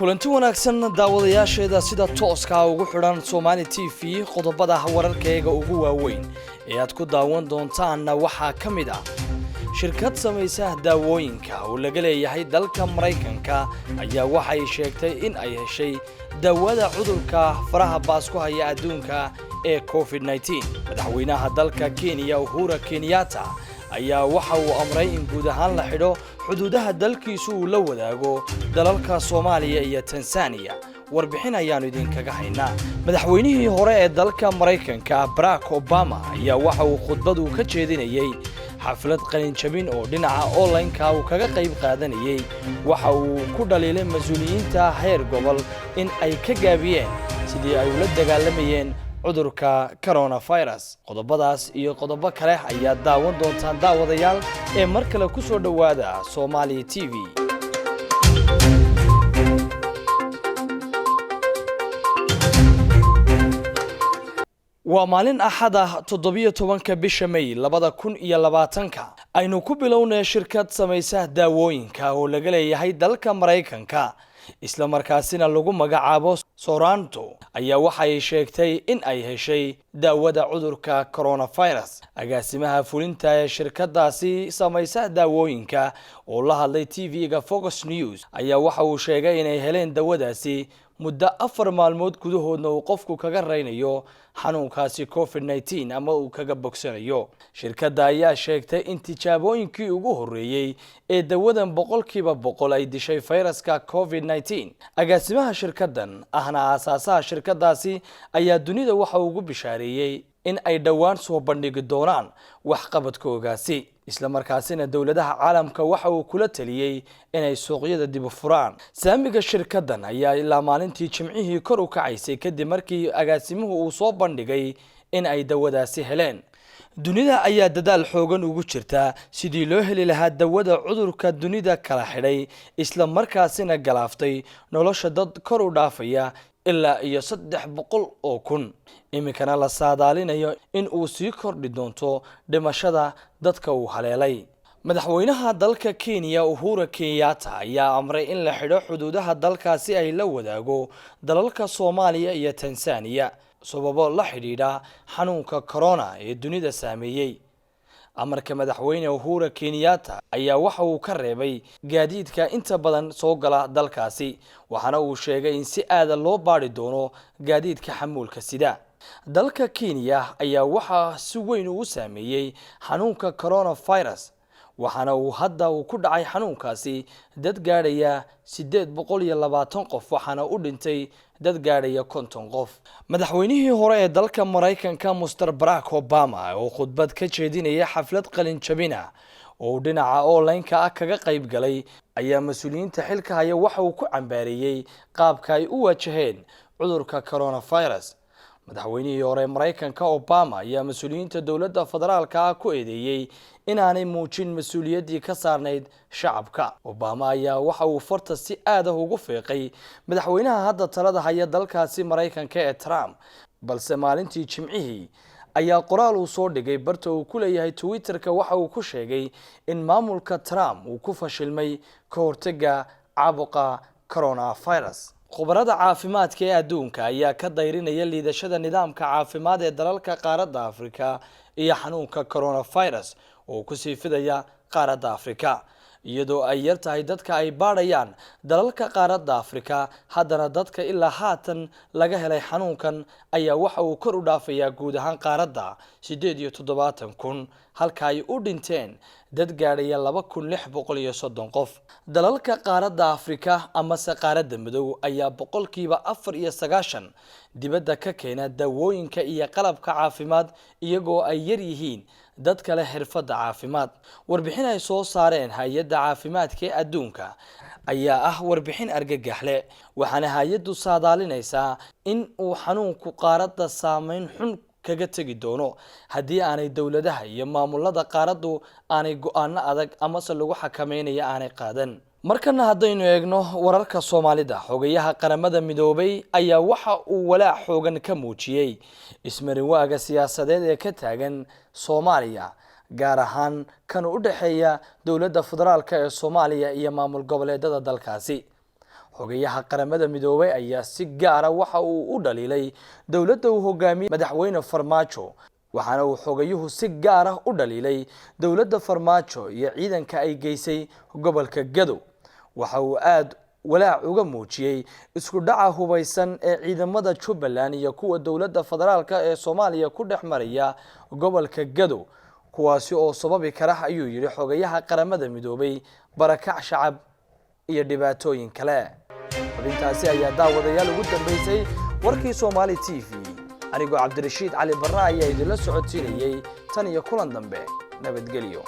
kulanti wanaagsan daawadayaasheeda sida tooska ugu xidhan Somali TV qodobada wararkeega ugu waaweyn ee aad ku daawan doontaan waxa kamid ah shirkad samaysa daawooyinka oo laga leeyahay dalka Mareykanka ayaa waxay sheegtay in ay heshay daawada cudurka faraha baas ku haya adduunka ee COVID-19 madaxweynaha dalka Kenya Uhuru Kenyatta ayaa waxa uu amray in guud ahaan la xidho xuduudaha dalkiisu uu la wadaago dalalka Soomaaliya iyo Tansaaniya warbixin ayaan idin kaga haynaa madaxweynihii hore ee dalka Mareykanka Barack Obama ayaa waxa uu khudbadu ka jeedinayay xaflad qalin jabin oo dhinaca online-ka uu kaga qayb qaadanayay waxa uu ku dhaliilay mas'uuliyiinta heer gobol in ay ka gaabiyeen sidii ay ula dagaalamayeen cudurka coronavirus qodobadaas iyo qodobo kale ayaa daawan doontaan daawadayaal ee mar kale ku soo dhawaada Somali TV waa maalin axad ah 17 bisha May 2020 aynu ku bilownay shirkad samaysa daawooyinka oo laga leeyahay dalka Mareykanka isla markaasina lagu magacaabo Soranto ayaa waxay sheegtay in ay heshay daawada cudurka coronavirus agaasimaha fulinta ee shirkadaasi samaysa daawooyinka oo la hadlay TV-ga Fox News ayaa waxa uu sheegay in ay heleen daawadaasi muddo 4 maalmood gudahoodna uu qofku kaga reynayo xanuunkaasi COVID-19 ama uu kaga bogsanayo shirkadda ayaa sheegtay in tijaabooyinkii ugu horeeyay ee dawadan 100% ay dishay fayraska COVID-19 agaasimaha shirkaddan ahna aasaasaha shirkadaasi ayaa dunida waxa uu ugu bishaareeyay in ay dhawaan soo bandhigi doonaan wax qabadkoogaasi isla markaasina dawladaha caalamka waxa uu kula taliyay inay suuqyada dib u furaan saamiga shirkaddan ayaa ilaa maalintii Jimcihii kor u kacaysay kadib markii agaasimuhu uu soo bandhigay in ay dawadaasi heleen dunida ayaa dadaal xoogan ugu jirta sidii loo heli lahaa dawada cudurka dunida kala xidhay isla markaasina galaaftay nolosha dad kor u dhaafaya ilaa iyo 300 oo kun imikana la saadaalinayo in uu sii kordhi doonto dhimashada dadka uu haleelay madaxweynaha dalka Kenya Uhuru Kenyatta ayaa amray in la xidho xuduudaha dalkaasi ay la wadaago dalalka Soomaaliya iyo Tansaaniya sababo la xidhiidha xanuunka corona ee dunida saameeyay amarka madaxweyne Uhuru Kenyatta ayaa waxa uu ka reebay gaadiidka inta badan soo gala dalkaasi waxana uu sheegay in si aad loo baari doono gaadiidka xamuulka sida dalka Kenya ayaa waxa si weyn u saameeyay xanuunka coronavirus waxana uu hadda ku dhacay xanuunkaasi dad gaadhaya 820 qof waxana u dhintay dad gaadhaya 50 qof madaxweynihii hore ee dalka Mareykanka Mr Barack Obama oo khudbad ka jeedinaya xaflad qalin jabina oo dhinaca online-ka kaga qayb galay ayaa mas'uuliyiinta xilka haya waxa uu ku cambaareeyay qaabka ay u wajaheen cudurka coronavirus madaxweynihii hore Mareykanka Obama ayaa mas'uuliyiinta dawladda federaalka ku eedeeyay inaanay muujin mas'uuliyadii ka saarnayd shacabka Obama ayaa waxa uu farta si aad ah ugu feeqay madaxweynaha hadda talada haya dalkaasi Mareykanka ee Trump balse maalintii Jimcihii ayaa qoraal uu soo dhigay barta uu ku leeyahay Twitter-ka waxa uu ku sheegay in maamulka Trump uu ku fashilmay ka hortagga caabuqa coronavirus khubarada caafimaadka ee adduunka ayaa ka dayrinaya liidashada nidaamka caafimaad ee dalalka qaaradda Afrika iyo xanuunka coronavirus oo ku sii fidaya qaaradda Afrika iyadoo ay yartahay dadka ay baadhayaan dalalka qaaradda Afrika haddana dadka ilaa haatan laga helay xanuunkan ayaa waxa uu kor u dhaafayaa guud ahaan qaaradda 78,000 halka ay u dhinteen dad gaadhaya 2,630 qof dalalka qaaradda Afrika ama qaaradda madow ayaa 4% dibadda ka keena daawooyinka iyo qalabka caafimaad iyagoo ay yar yihiin dad kale xirfadda caafimaad warbixin ay soo saareen hay'adda caafimaadka ee adduunka ayaa ah warbixin argagax leh waxaana hay'addu saadaalinaysaa in uu xanuunku qaaradda saameyn xun kaga tagi doono haddii aanay dawladaha iyo maamulada qaaraddu aanay go'aano adag ama se lagu xakameeyo aanay qaadan markana haddaynu eegno wararka Soomaalida xogayaha qaramada midoobay ayaa waxa uu walaac xoogan ka muujiyay ismarinwaaga siyaasadeed ee ka taagan Soomaaliya gaar ahaan kan u dhaxeeya dawladda federaalka ee Soomaaliya iyo maamul goboleedyada dalkaasi xogayaha qaramada midoobay ayaa si gaar ah waxa uu u dhaliilay dawladda uu hogaamiyay madaxweyne Farmaajo waxaana uu xogayuhu si gaar ah u dhaliilay dawladda Farmaajo iyo ciidanka ay geysay gobolka Gadow waxa uu aad walaac uga muujiyay isku dhaca hubeysan ee ciidamada Jubbaland iyo kuwa dawladda federaalka ee Soomaaliya ku dhexmaraya gobolka Gadow kuwaasi oo sababi kara ayuu yiri xogayaha qaramada midoobay barakac shacab iyo dhibaatooyin kale xubintaasi ayaa daawadayaal ugu dambeysay warkii Somali TV anigoo Cabdirashiid Cali Barra ayaa idin la socodsiinayay tan iyo kulan dambe nabadgelyo